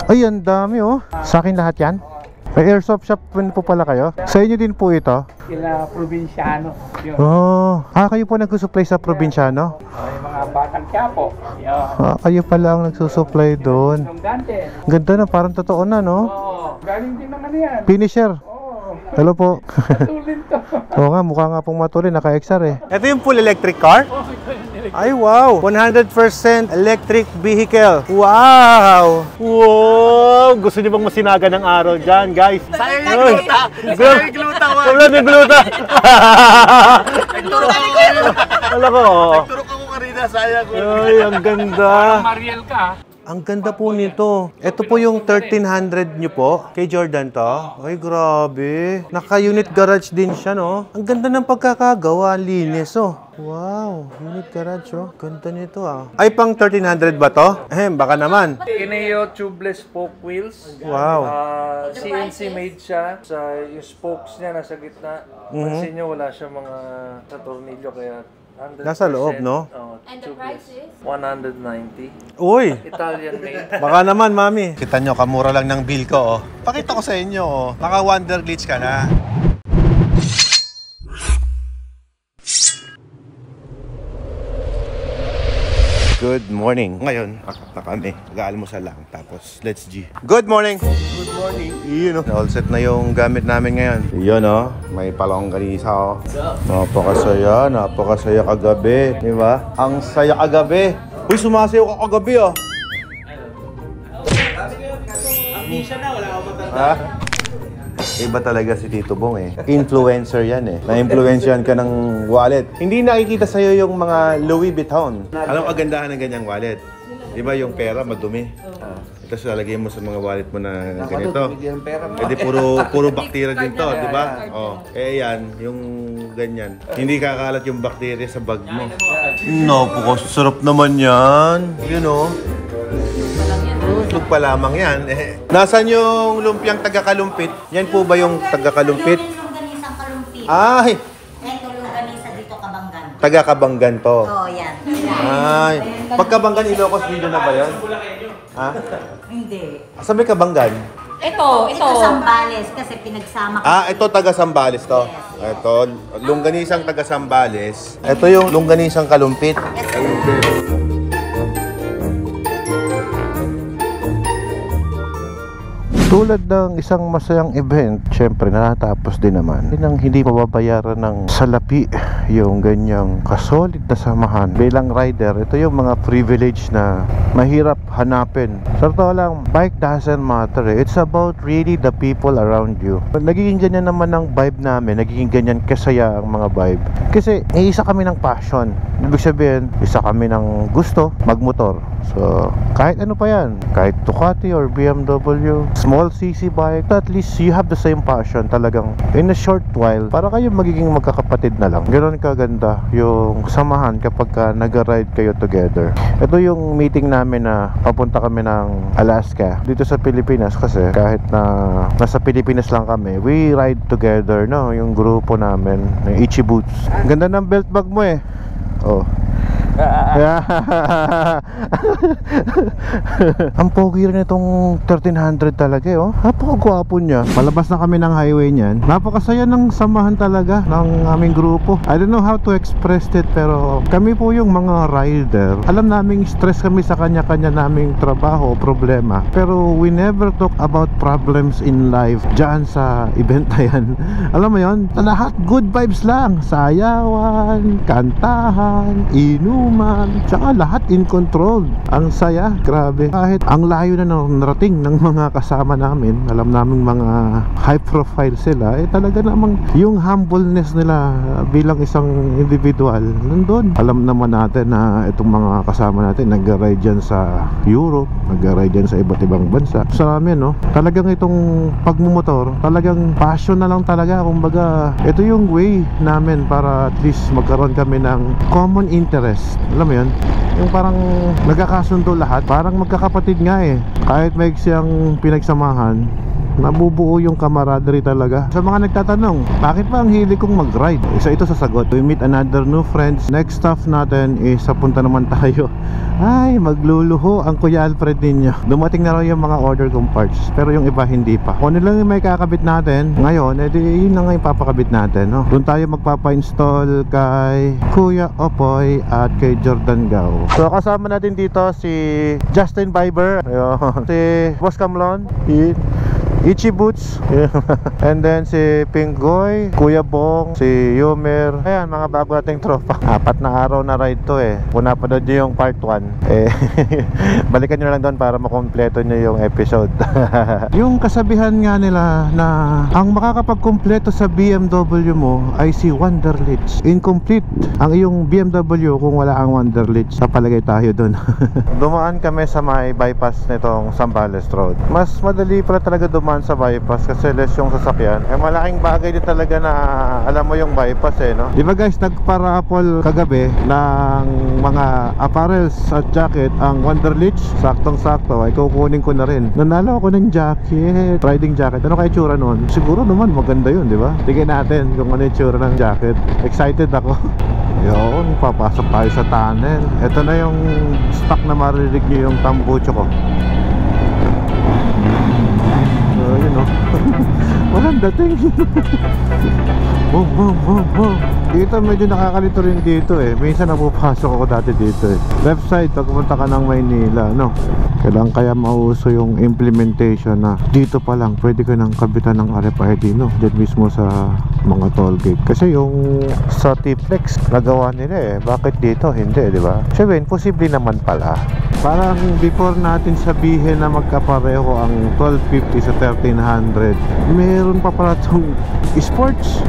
Ay, ang dami oh. Sa akin lahat yan? May airsoft shop po pala kayo? Sa inyo din po ito? Sila probinsyano. Oh, kayo po nagsusupply sa probinsyano? Yung mga batang Quiapo. Kayo pala ang nagsusupply doon. Ganda na, parang totoo na, no? Oo, galing din naman yan. Finisher. Hello po. Matulin to. Oo nga, mukha nga pong matulin, naka-XR eh. Ito yung full electric car? Ay wow, 100% electric vehicle. Wow! Wow! Gusto niyo bang masinaga ng araw dyan, guys? Sayang yung gluta! Sayang yung gluta! Wala yung gluta! Nagturok ako kayo! Wala ko. Nagturok ako kanina, sayang ko. Ay, ang ganda. Mariel ka. Ang ganda po nito. Ito po yung 1300 nyo po. Kay Jordan to. Ay, grabe. Naka-unit garage din siya, no? Ang ganda ng pagkakagawa. Linis, oh. Wow. Unit garage, oh. Ganda nito, ah. Ay, pang 1300 ba to? Baka naman. Kineo tubeless spoke wheels. Wow. CNC made siya. Sa yung spokes niya nasa gitna. Pansin nyo, wala siya mga sa tornilyo kaya 100%. Nasa loob, no? And the price is? 190. Uy! Italian made. Baka naman, mami. Kita nyo, kamura lang ng bill ko, oh. Pakita ko sa inyo, oh. Naka Wonder Glitch ka na. Good morning. Ngayon, na kami. Mag-aalmusal lang. Tapos, let's G. Good morning! Good morning. Yun, oh. All set na yung gamit namin ngayon. Yun, oh. May palongganisa, oh. Napakasaya. Napakasaya kagabi. Diba? Ang saya kagabi. Uy, sumasayaw ka kagabi, oh. Amnesia na, wala akong matanda. Ha? Iba talaga si Tito Bong eh. Influencer yan eh. Na-influensyan ka ng wallet. Hindi nakikita sa'yo yung mga Louis Vuitton. Alam mo kagandahan ng ganyang wallet? Di ba yung pera madumi? Tapos lalagyan mo sa mga wallet mo na ganito. Pwede puro bacteria din to, di ba? Oh, yan, yung ganyan. Hindi kakalat yung bacteria sa bag mo. No, sarap naman yan. You know. Itlog pa lamang yan. Nasaan yung lumpiang taga-kalumpit? Yan po ba yung taga-kalumpit? Yung longganisang kalumpit. Ay! Ito longganisa dito, Kabanggan. Taga-Kabanggan to. Oo, yan. Ay. Pagkabanggan, Ilocos Video na ba yan? Ha? Hindi. Saan may Kabanggan? Ito Sambales kasi pinagsama ko. Ito taga-Sambales to. Ito, longganisang taga-Sambales. Ito yung longganisang kalumpit. Tulad ng isang masayang event, syempre natatapos din naman. Nang hindi mababayaran ng salapi yung ganyang kasolid na samahan. Bilang rider, ito yung mga privilege na mahirap hanapin. Sa totoo lang, bike doesn't matter eh. It's about really the people around you. Nagiging ganyan naman ang vibe namin. Nagiging ganyan kasaya ang mga vibe. Kasi isa kami ng passion. Ibig sabihin, isa kami ng gusto magmotor. So, kahit ano pa yan. Kahit Ducati or BMW, small CC bike, at least you have the same passion. Talagang in a short while, para kayo magiging magkakapatid na lang. Ganoon kaganda yung samahan kapag nag-ride kayo together. Ito yung meeting namin na papunta kami ng Alaska dito sa Pilipinas kasi kahit na nasa Pilipinas lang kami, we ride together, no? Yung grupo namin, yung Ichi Boots. Ganda ng belt bag mo eh. Oh. Ang pogi rin itong 1300 talaga eh, oh. Napakagwapo niya. Palabas na kami ng highway niyan. Napakasaya ng samahan talaga ng aming grupo. I don't know how to express it, pero kami po yung mga rider. Alam naming stress kami sa kanya-kanya naming trabaho, problema. Pero we never talk about problems in life dyan sa event na yan. Alam mo yun? Lahat good vibes lang. Sayawan, kantahan, inuman, tsaka lahat in control. Ang saya, grabe. Kahit ang layo na narating ng mga kasama namin, alam namin mga high profile sila, talaga namang yung humbleness nila bilang isang individual nandun. Alam naman natin na itong mga kasama natin nag-ride dyan sa Europe, nag-ride dyan sa iba't ibang bansa. Sa amin, no, talagang itong pagmumotor, talagang passion na lang talaga. Kumbaga, ito yung way namin para at least magkaroon kami ng common interest. Alam mo yun? Yung parang nagkakasundo lahat. Parang magkakapatid nga eh. Kahit may siyang pinagsamahan, nabubuo yung camaraderie talaga. Sa mga nagtatanong, bakit ba ang hilig kong mag-ride? Isa ito sa sagot. We meet another new friends. Next stop natin is papunta naman tayo. Ay, magluluho ang Kuya Alfred ninyo. Dumating na raw yung mga order kong parts, pero yung iba hindi pa. Kung ano lang yung may kakabit natin ngayon, edi yun na nga yung papakabit natin, no? Doon tayo magpapa-install kay Kuya Opoy at kay Jordan Gao. So kasama natin dito si Justin Bieber, ayun, si Boss Camlon, Ichi Boots, and then si Pinggoy, Kuya Bong, si Yumer. Ayan, mga bago nating tropa. 4 na araw na ride to eh. Kung napanood nyo yung part 1 eh, balikan nyo lang doon para makompleto nyo yung episode. Yung kasabihan nga nila na ang makakapagkompleto sa BMW mo ay si Wonderlich. Incomplete ang iyong BMW kung wala ang Wonderlich. Napalagay tayo doon. Dumaan kami sa may bypass nitong Zambales Road. Mas madali pala talaga dumaan sa bypass kasi less yung sasakyan. Eh malaking bagay din talaga na alam mo yung bypass eh, no? Di ba guys, nagpa-raffle kagabi ng mga apparels at jacket ang Wonderlich. Saktong-sakto ay kukunin ko na rin. Nanalo ako ng jacket, riding jacket. Ano kaya tsura nun? Siguro naman maganda yun, di ba? Tignan natin kung ano yung tsura ng jacket. Excited ako. Yun, papasok tayo sa tunnel. Ito na yung stock na marinig nyo yung tambucho ko. Yun o. Walang dating. Boom, boom, boom, boom. Dito medyo nakakalito rin dito eh. Minsan napupasok ako dati dito eh. Left side pag pumunta ka ng Maynila, no? Kailangan kaya mauso yung implementation na dito pa lang pwede ka nang kabitan ng RFID, no? Diyan mismo sa mga toll gate. Kasi yung sa T-Flex nagawa nila eh. Bakit dito? Hindi, di ba? Sabihin, posible naman pala. Parang before natin sabihin na magkapareho ang 1250 sa 1300, meron pa pala itong sports.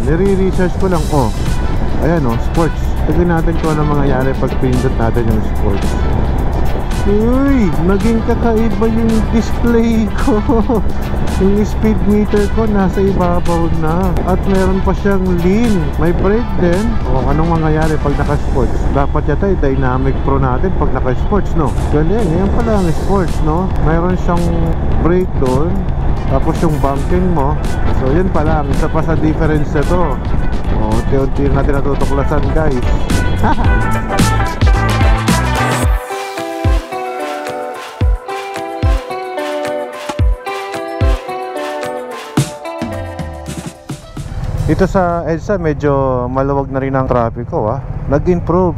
Nire-research ko lang. Ayan sports. Tignan natin kung ano mangyayari pag pindot natin yung sports. Uy, naging kakaiba yung display ko. Yung speed meter ko nasa ibabaw na. At meron pa siyang lean. May brake din. Anong mangyayari pag naka-sports? Dapat yata dynamic pro natin pag naka-sports, no? Galing, yan pala ang sports, no? Mayroon siyang brake doon. Tapos yung bumping mo. So yun pala, isa pa sa difference na to. Unti-unti natin natutuklasan, guys. Dito sa EDSA medyo maluwag na rin ang trapiko. Nag-improve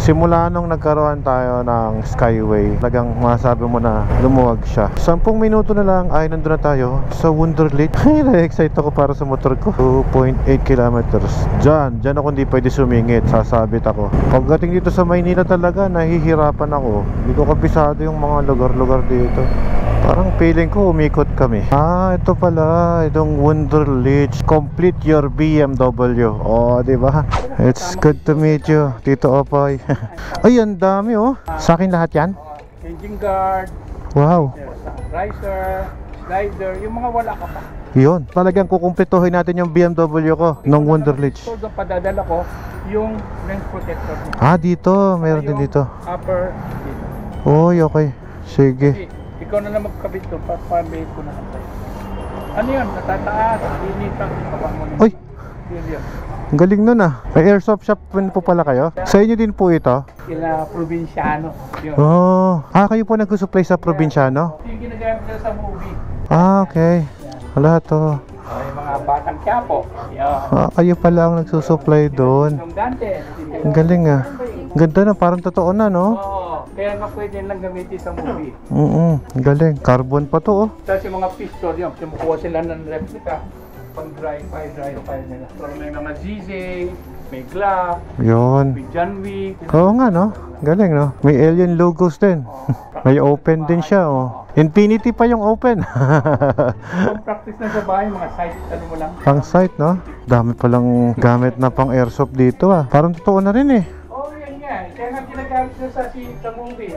simula nung nagkaroon tayo ng Skyway. Talagang masabi mo na lumuwag siya. 10 minuto na lang ay nandun na tayo sa Wonderlich. Na-excite ako para sa motor ko. 2.8 kilometers. Diyan ako hindi pwede sumingit. Sasabit ako. Pagdating dito sa Maynila talaga nahihirapan ako. Hindi ko kabisado yung mga lugar-lugar dito. Parang feeling ko umikot kami. Ito pala, itong Wonderlich. Complete your BMW. Diba? It's good to meet you, Tito Opoy. Ay, ang dami Sa akin lahat yan? Engine guard. Wow. Riser, slider, yung mga wala ka pa. Yun, talagang kukumpletuhin natin yung BMW ko nung Wonderlich. So, doon padadala ko yung lens protector. Dito, meron din dito. Upper, dito. Oy, okay. Sige. Ikaw na lang magkabit doon para pambayad ko na sa'yo. Ano yun? Natataas, linitang, kapag mo na. Oy, Yun. ang galing nun May airsoft shop po pala kayo? Sa inyo din po ito? Kila probinsyano. Yun. Kayo po nagsusupply sa probinsyano? Yung ginagamit nila sa movie. Okay. Wala to. Yung mga batang Quiapo. Yun. Kayo pala ang nagsusupply doon. Yung Dante. Ang galing Ganda na, parang totoo na, no? Oo. Kaya nga pwede lang gamitin sa movie. Ang galing. Carbon pa to, Tapos yung mga pistol yun, kumukuha sila ng replica. Pang dry fire nila. So may mga ZZ, may Glock, Yun. may John Wick. Oo nga, no? Galing, no? May alien logos din. May open din siya, Infinity pa yung open. Pang practice na sa bahay, mga sight, ano mo lang. Pang sight, no? Dami palang gamit na pang airsoft dito, Parang totoo na rin, Yan nga. Kaya nga ginagamit nila sa movie.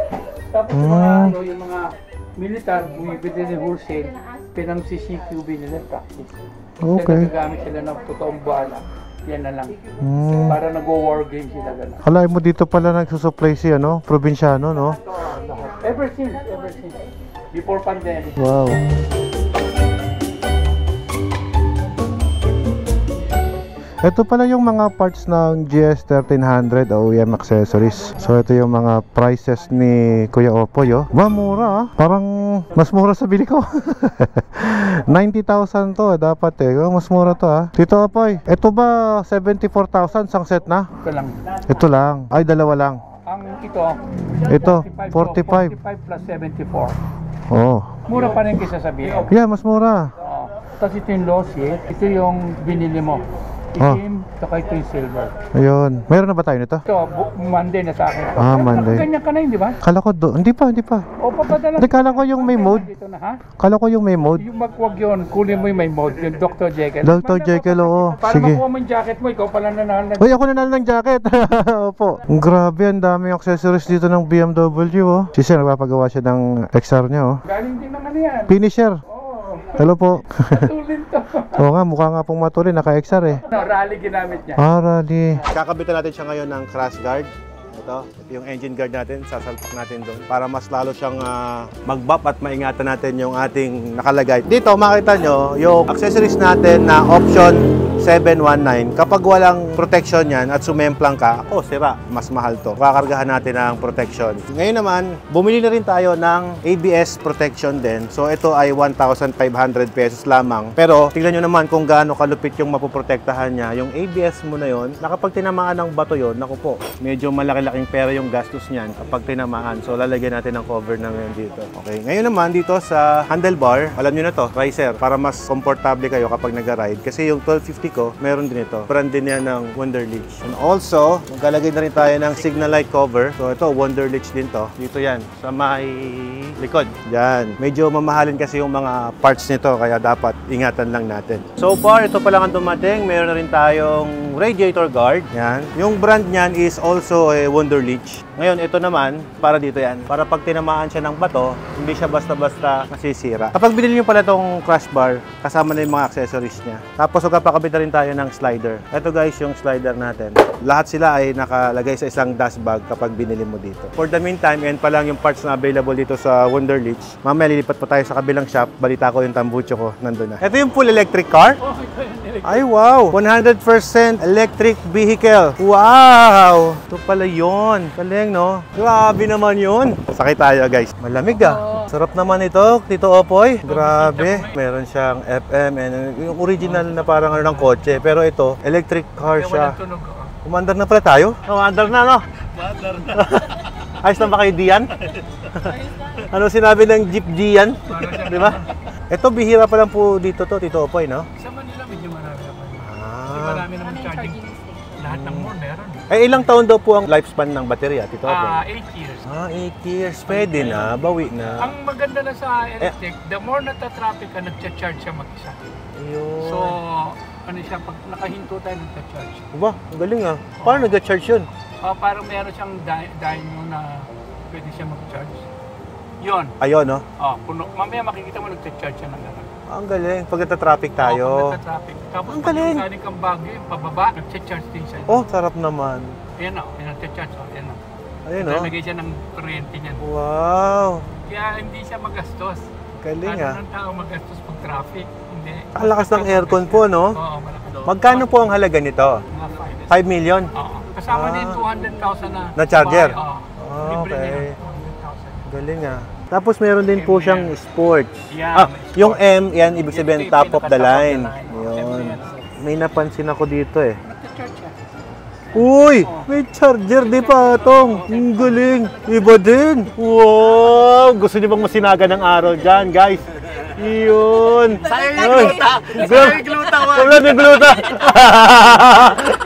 Tapos yung mga, yung mga militar, bumibili ng wholesale, pinang-CCQB nila practice. Okay. Kasi nagagamit sila ng totoong bala. Yan na lang. Para nag-war game sila gano'n. Alay mo dito pala nagsusupply si probinsyano, no? Ever since. Before pandemic. Wow. Ito pala yung mga parts ng GS1300 OEM accessories. So ito yung mga prices ni Kuya Opoy, oh. Ba, mura ah. Parang mas mura sa bili ko. 90,000 to dapat eh. Oh, mas mura to ah. Tito Opoy, ito ba 74,000 sang set na? Ito lang. Ito lang. Ay, dalawa lang. Ang Ito, 45 45. plus 74. Oh. Mura pa rin kaysa sabihin. Yeah, mas mura. Tapos ito yung lossit, ito yung binili mo. Itim, saka ito yung silver. Ayun. Meron na ba tayo nito? Ito, Monday na sa akin. Ah, Monday. Ganyan ka na yun, di ba? Kala ko hindi pa. O, papadala. Hindi, kala ko yung may mode. Dito na, ha? Kala ko yung may mode. Yung magwag yun, kunin mo yung may mode, yung Dr. Jekyll. Dr. Jekyll, oo. Para Sige. makuha mo yung jacket mo, ikaw pala nanalo. Uy, ako nanalo ng jacket. Opo. Grabe, ang daming accessories dito ng BMW, oh. Si Sir, nagpapagawa siya ng XR niya, oh. Galing din naman yan. Finisher. Oo. Hello po. Tulin to. Oo nga, mukha nga pong matulin, naka-XR eh. No, rally ginamit niya. Ah, rally. Kakabitan natin siya ngayon ng crash guard. Ito yung engine guard natin, sasalpak natin doon para mas lalo siyang mag-bop at maingatan natin yung ating nakalagay. Dito makita nyo yung accessories natin na option 719. Kapag walang protection yan at sumemplang ka, sira, mas mahal to. Kakargahan natin ang protection. Ngayon naman, bumili na rin tayo ng ABS protection din. So ito ay 1,500 pesos lamang. Pero tingnan nyo naman kung gaano kalupit yung mapoprotektahan niya. Yung ABS mo na yon, na kapag tinamaan ng bato yon, naku po, medyo malaki-laking pera yung gastos niyan kapag tinamaan. So lalagyan natin ng cover na ngayon dito. Okay, ngayon naman dito sa handlebar, alam nyo na to, riser, para mas komportable kayo kapag nag-ride. Kasi yung 1250 ko, meron din ito. Brand din yan ng Wunderlich. And also, maglalagay na rin tayo ng signal light cover. So ito, Wunderlich din to. Dito yan, sa may likod. Yan. Medyo mamahalin kasi yung mga parts nito, kaya dapat ingatan lang natin. So far, ito pa lang ang dumating. Meron na rin tayong radiator guard. Yan. Yung brand niyan is also a Wunderlich. Ngayon, ito naman, para dito yan. Para pag tinamaan siya ng bato, hindi siya basta-basta masisira. Kapag binili nyo pala itong crash bar, kasama na yung mga accessories niya. Tapos, magpapakabit na rin tayo ng slider. Ito guys, yung slider natin. Lahat sila ay nakalagay sa isang dust bag kapag binili mo dito. For the meantime, yan pa lang yung parts na available dito sa Wunderlich. Mamaya, lilipat pa tayo sa kabilang shop. Balita ko yung tambucho ko, nandun na. Ito yung full electric car? Ay, wow! 100% electric vehicle. Wow! Ito pala yun. Galing, no? Grabe naman yun. Sakay tayo, guys. Malamig, ah. Sarap naman ito, Tito Opoy. Grabe. Meron siyang FM and yung original na parang ng kotse. Pero ito, electric car siya. Umandar na pala tayo? Umandar na, no? Mother na. Ayos na ba kayo, Dian? Ano sinabi ng Jeep Dian? Di ba? Ito, bihira pa lang po dito to, Tito Opoy, no? Sa Manila, medyo marami naman. Marami naman charging. Lahat ng mall meron. Eh, ilang taon daw po ang lifespan ng baterya, Tito Opoy? 8 years. 8 years. Pwede na, bawi na. Ang maganda na sa electric, the more nata-traffic ka, nagcha-charge siya mag-isa. Ayun. So, ano siya, pag nakahinto tayo, nagcha-charge. Ba, ang galing ah. Paano nag-charge yun? Parang meron siyang dyno na pwede siya mag-charge. Yun. Ayun, no? Puno. Mamaya makikita mo nagcha-charge siya ng lahat. Ang galing. Pag nata-traffic tayo. Pag nata-traffic. Tapos Ang pag galing. yung galing kang Baguio, yung pababa, nagcha-charge din siya. Oh, sarap naman. Ayan o, nagcha-charge. Ayan o. Ayun, no? Nalagay siya ng kuryente niyan. Wow. Kaya hindi siya magastos. Galing Ano ah. ng tao magastos pag traffic? Hindi. Ang lakas ng aircon po, no? Oo, malaki. Magkano po ang halaga nito? Mga 5 million? Oo. Kasama din 200,000 na. Na charger? Oo. Ah, Libre na okay. yun, 200,000. Galing ah. Tapos meron din po siyang sports. Yeah, may sports. Yung M, yan ibig sabihin Ito yung top of the line. pinaka-top of the line. Yun. May napansin ako dito eh. Nagcha-charge siya. Uy! May charger di pa itong. Ang galing. Iba din. Wow! Gusto niyo bang masinaga ng araw dyan, guys? Yun. Sayang yung gluta. Sayang yung gluta. Wala na gluta.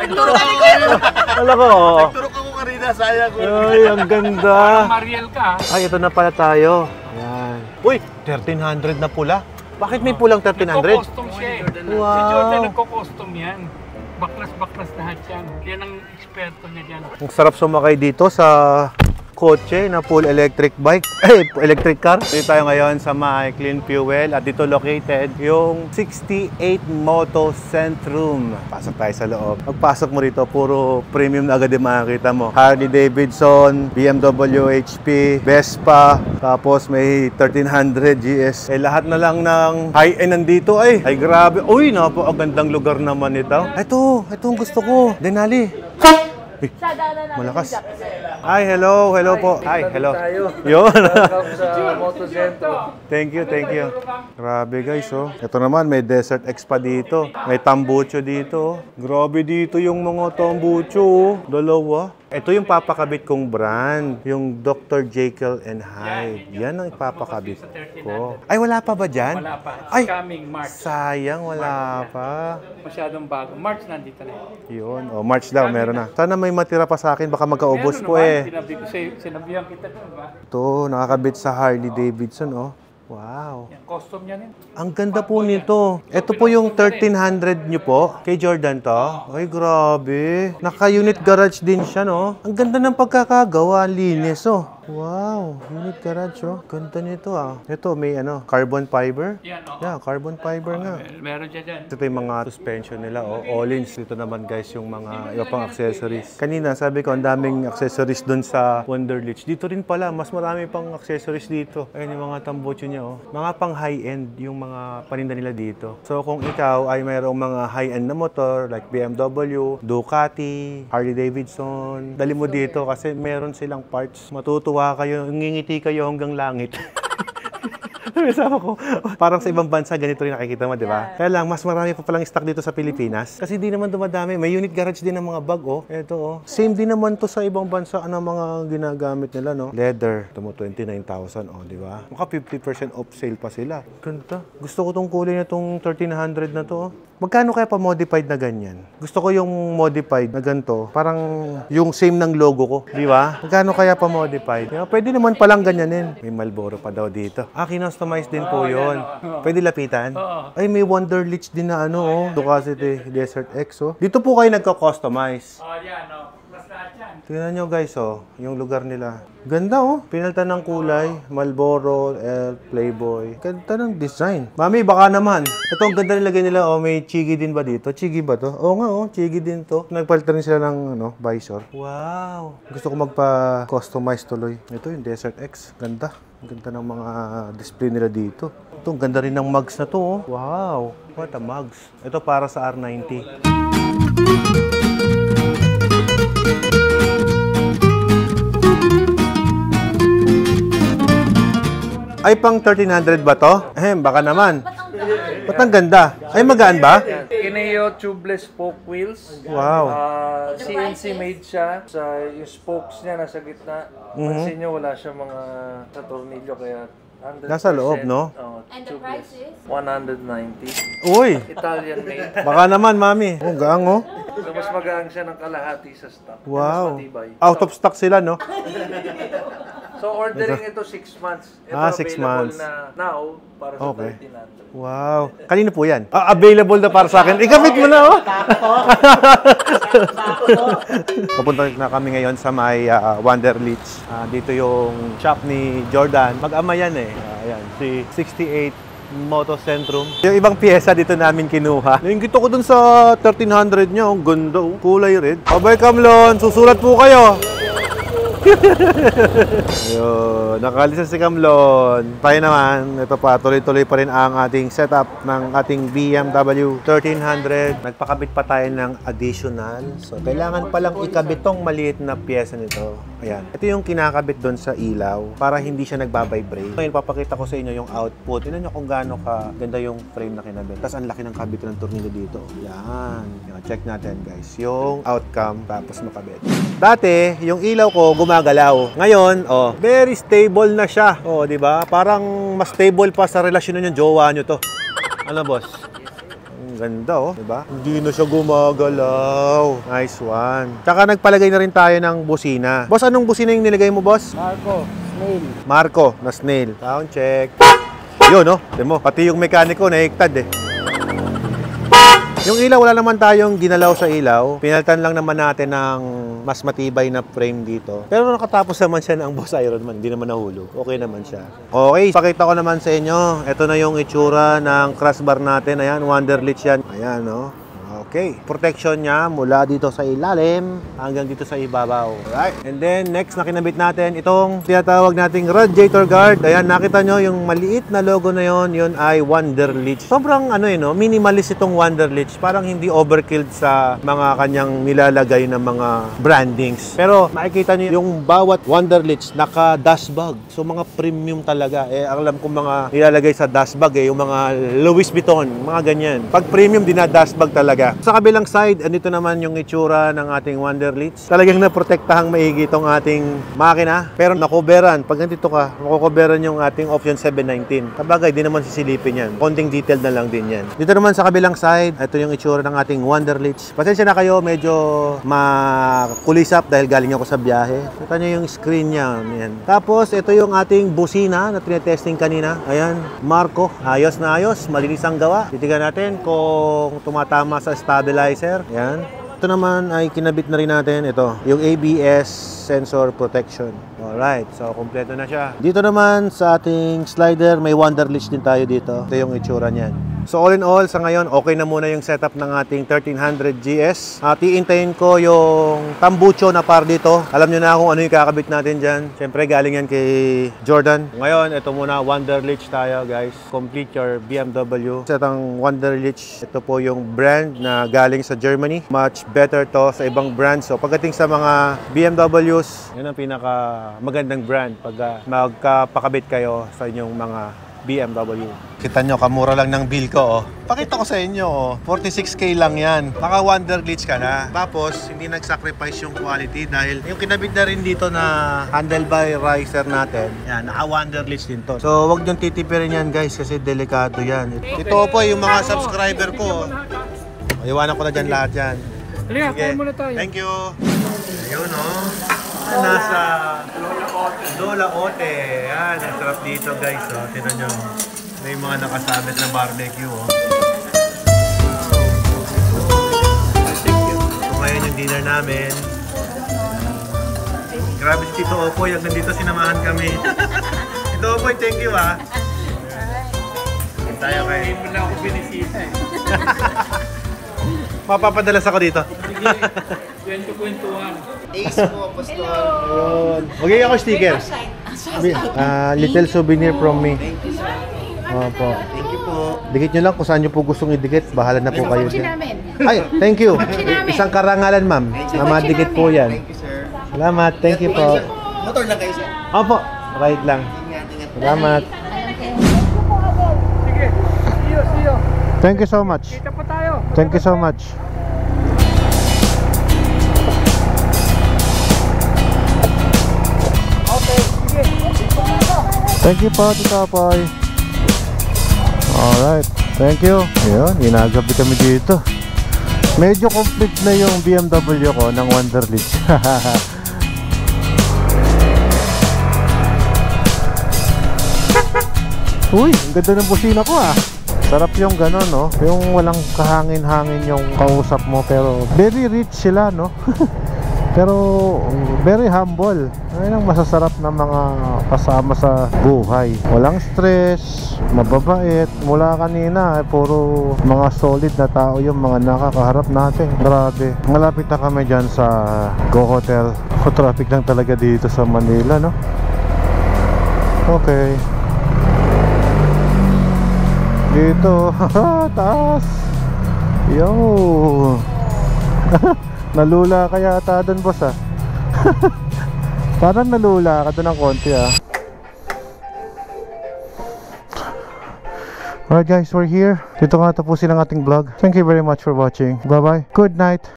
Nagturok ako kanina. Wala ko. Nagturok ako kanina. Sayang ko. Ay, ang ganda. Mariel ka. Ay, ito na pala tayo. Ayan. Uy, 1,300 na pula. Bakit may pulang 1,300? Nagko-custom siya eh. Wow. Si Jordan nagko-custom yan. Baklas-baklas lahat yan. Yan ang eksperto niya dyan. Ang sarap sumakay dito sa kotse na full electric bike, electric car. Dito tayo ngayon sa may Clean Fuel at dito located yung 68 Moto Centrum. Pasok tayo sa loob. Pagpasok mo rito, puro premium na agad yung makikita mo. Harley Davidson, BMW HP, Vespa, tapos may 1300 GS. Lahat na lang ng high-end nandito ay grabe. Uy, napakagandang lugar naman ito. Ito ang gusto ko. Denali. Malakas. Hi, hello po. Hi, hello. Yun. Welcome sa Moto Centro. Thank you. Grabe guys, oh. Ito naman, may Desert X pa dito. May tambucho dito. Grabe dito yung mga tambucho, oh. Dalawa. Ito yung papakabit kong brand. Yung Dr. Jekyll and Hyde. Yan ang ipapakabit ko. Ay, wala pa ba dyan? Wala pa. Ay, Coming March. sayang, wala pa. Masyadong bago. March nandito na. Yun. Oh, March daw, meron na. Sana may matira pa sa akin. Baka magkaubos po eh. Sinabihan kita doon ba? Ito, nakakabit sa Harley Davidson, oh. Wow. Yan, custom yan. Ang ganda po nito. Ito po yung 1300 nyo po. Kay Jordan to. Ay, grabe. Naka-unit garage din siya, no? Ang ganda ng pagkakagawa. Linis, oh. Wow. Unit garage, oh. Ganda nito, ah. Ito, may carbon fiber. Yan, oh. Yeah, carbon fiber nga. Meron dyan. Ito yung mga suspension nila, oh. All-ins. Dito naman, guys, yung mga iba pang accessories. Kanina, sabi ko, ang daming accessories doon sa Wonderlich. Dito rin pala, mas marami pang accessories dito. Ayun yung mga tambocho niya, oh. Mga pang high-end yung mga paninda nila dito. So, kung ikaw ay mayroong mga high-end na motor, like BMW, Ducati, Harley Davidson, dali mo dito kasi meron silang parts. Matutuwa kayo, ngingiti kayo hanggang langit. Sabi ko, parang sa ibang bansa, ganito rin nakikita mo, di ba? Kaya lang, mas marami pa palang stock dito sa Pilipinas. Kasi di naman dumadami. May unit garage din ng mga bag, oh. Ito, oh. Same din naman to sa ibang bansa ng mga ginagamit nila, no? Leather. Ito mo, 29,000, oh, di ba? Maka 50% off sale pa sila. Ganda. Gusto ko tong kulay na tong 1300 na to, oh. Magkano kaya pa modified na ganyan? Gusto ko yung modified na ganito. Parang yung same ng logo ko. Di ba? Magkano kaya pa modified? Pwede naman palang ganyanin. May Marlboro pa daw dito. Kinustomize din po yun. Pwede lapitan? Ay, may Wonderlich din na oh. Ducati Desert X, oh. Dito po kayo nagka-customize. Yan, oh. Basta dyan. Tingnan nyo guys, oh. Yung lugar nila. Ganda, oh. Pinalitan ng kulay. Marlboro, Playboy. Ganda ng design. Mami, baka naman. Ito, ang ganda nilagay nila. Oh, may chigi din ba dito? Chigi ba to? Oo nga, oh. Chigi din to. Nagpalitan rin sila ng, visor. Wow. Gusto ko magpa-customize tuloy. Ito yung Desert X. Ganda. Ang ganda ng mga display nila dito. Ito, ang ganda rin ng mugs na to, oh. Wow. What a mugs. Ito para sa R90. Ay, pang 1300 ba to? Baka naman. Ba't ang ganda? Ay, magaan ba? Kineo tubeless spoke wheels. Wow. CNC made siya. Yung spokes niya nasa gitna. Pansin nyo, wala siya mga sa tornilyo kaya 100%. Nasa loob, no? And the price is? 190. Uy! Italian made. Baka naman, mami. Oh, gaang, oh. So, mas magaan siya ng kalahati sa stock. Wow. Mas matibay. Out of stock sila, no? So, ordering ito 6 months. Ito 6 available months. na now para sa Okay. 1300. Wow. Kanino po yan? Available na para sa akin. Ikamit mo na, oh. Papunta na kami ngayon sa may Wonderlich. Dito yung shop ni Jordan. Mag-ama yan, eh. Ayan, si 68 Moto Centrum. Yung ibang pyesa dito namin kinuha. Nainggit ko dun sa 1300 niya. Ang ganda, oh. Kulay red. Abay, Kamlon. Susulat po kayo. Yun, nakalis na si Kamlon. Tayo naman, ito pa, tuloy-tuloy pa rin ang ating setup ng ating BMW 1300. Nagpakabit pa tayo ng additional. So, kailangan palang ikabit tong maliit na pyesa nito. Ayan. Ito yung kinakabit doon sa ilaw para hindi siya nagbabibrate. Ngayon, papakita ko sa inyo yung output. Tignan nyo kung gaano ka ganda yung frame na kinabit. Tapos, ang laki ng kabit ng tornilyo dito. Yan. Check natin, guys. Yung outcome, tapos makabit. Dati, yung ilaw ko gumagalaw. Ngayon, very stable na siya. Di ba? Parang mas stable pa sa relasyon ng jowa nyo to. Ano, boss? Ang ganda, di ba? Hindi na siya gumagalaw. Nice one. Tsaka nagpalagay na rin tayo ng busina. Boss, anong busina yung nilagay mo, boss? Marco, snail. Marco, na snail. Sound check. Yun, no? Di mo, pati yung mekaniko naiktad, eh. Yung ilaw, wala naman tayong ginalaw sa ilaw. Pinalitan lang naman natin ng mas matibay na frame dito. Pero nakatapos naman siya ng Boss Ironman, hindi naman nahulog. Okay naman siya. Okay, pakita ko naman sa inyo. Ito na yung itsura ng crossbar natin. Ayan, Wonderlich yan. Ayan, no? Okay. Protection niya mula dito sa ilalim hanggang dito sa ibabaw. Alright. And then, next na kinabit natin, itong tinatawag nating radiator guard. Ayan, nakita nyo yung maliit na logo na yon, yun ay Wonderlich. Sobrang no, minimalist itong Wonderlich. Parang hindi overkill sa mga kanyang nilalagay ng mga brandings. Pero makikita nyo yung bawat Wonderlich naka-dashbag. So mga premium talaga. Alam ko mga nilalagay sa dashbag yung mga Louis Vuitton, mga ganyan. Pag premium, dinadashbag talaga. Sa kabilang side, andito naman yung itsura ng ating Wonderlich. Talagang naprotektahang maigi itong ating makina. Pero nakoberan. Pag nandito ka, makukoberan yung ating option 719. Kabagay, di naman sisilipin yan. Konting detail na lang din yan. Dito naman sa kabilang side, ito yung itsura ng ating Wonderlich. Pasensya na kayo, medyo makulisap dahil galing ako sa biyahe. Kita nyo yung screen niya. Yan. Tapos, ito yung ating busina na tinetesting kanina. Ayan, Marco. Ayos na ayos. Malinis ang gawa. Titigan natin kung tumatama sa stabilizer. Yan. Ito naman ay kinabit na rin natin. Ito, yung ABS sensor protection. Alright, so kompleto na siya. Dito naman sa ating slider, may Wonderlich din tayo dito. Ito yung itsura niyan. So all in all, sa ngayon, okay na muna yung setup ng ating 1300 GS. Iintayin ko yung tambucho na par dito. Alam nyo na kung ano yung kakabit natin dyan. Siyempre, galing yan kay Jordan. Ngayon, ito muna, Wonderlich tayo, guys. Complete your BMW. Itong Wonderlich, ito po yung brand na galing sa Germany. Much better to sa ibang brands. So pagdating sa mga BMWs, yun ang pinaka magandang brand pag magkapakabit kayo sa inyong mga BMW. Kita nyo, kamura lang ng bill ko, oh. Pakita ko sa inyo, oh. 46K lang yan. Naka Wonderlich ka na. Tapos, hindi nag-sacrifice yung quality dahil yung kinabit na rin dito na handlebar riser natin, yan, naka Wonderlich din to. So, wag nyo titipirin yan, guys, kasi delikado yan. Ito po yung mga subscriber ko. Iwanan ko na dyan lahat yan. Halika, kain muna tayo. Thank you. Ayun, oh. Nasa Lola Ote. Yan, ang sarap dito, guys. Oh. Tignan nyo. May mga nakasabit na barbecue. Oh. So, ngayon yung dinner namin. Grabe si Tito Opo. Yung nandito sinamahan kami. Tito Opo, thank you, ah. Tayo kayo. Hindi mo na ako binisita eh. Mapapadalas ako dito. Sige, kwento-kwentuhan. Ace po, Pastor. Ayun. Magiging ako sticker. Little souvenir from me. Opo. Thank you po. Dikit nyo lang kung saan nyo po gustong idikit. Bahala na po kayo dyan. namin. Ay, thank you. Isang karangalan, ma'am. Mamadikit po yan. Thank you, sir. Salamat. Thank you po. Motor lang kayo, sir. Opo. Right lang. Ingat. Salamat. Sige, see you. Thank you so much. Kita pa tayo. Thank you so much. Okay, sige. Thank you po, Tito Apoy. Alright. Thank you. Ayun, ginagabi kami dito. Medyo complete na yung BMW ko ng Wonderlich. Uy, ang ganda ng busina ko, ah. Sarap yung gano'n, no? Yung walang kahangin-hangin yung kausap mo, pero very rich sila, no? Pero very humble. Ayun ang masasarap na mga kasama sa buhay. Walang stress, mababait. Mula kanina, puro mga solid na tao yung mga nakakaharap natin. Grabe. Malapit na kami dyan sa Go Hotel. Traffic lang talaga dito sa Manila, no? Okay. Dito, taas. Yo. Nalula ka yata doon, boss, ah. Parang nalula ka doon ng konti, ah. Alright guys, we're here. Dito nga tapusin ang ating vlog. Thank you very much for watching. Bye bye. Good night.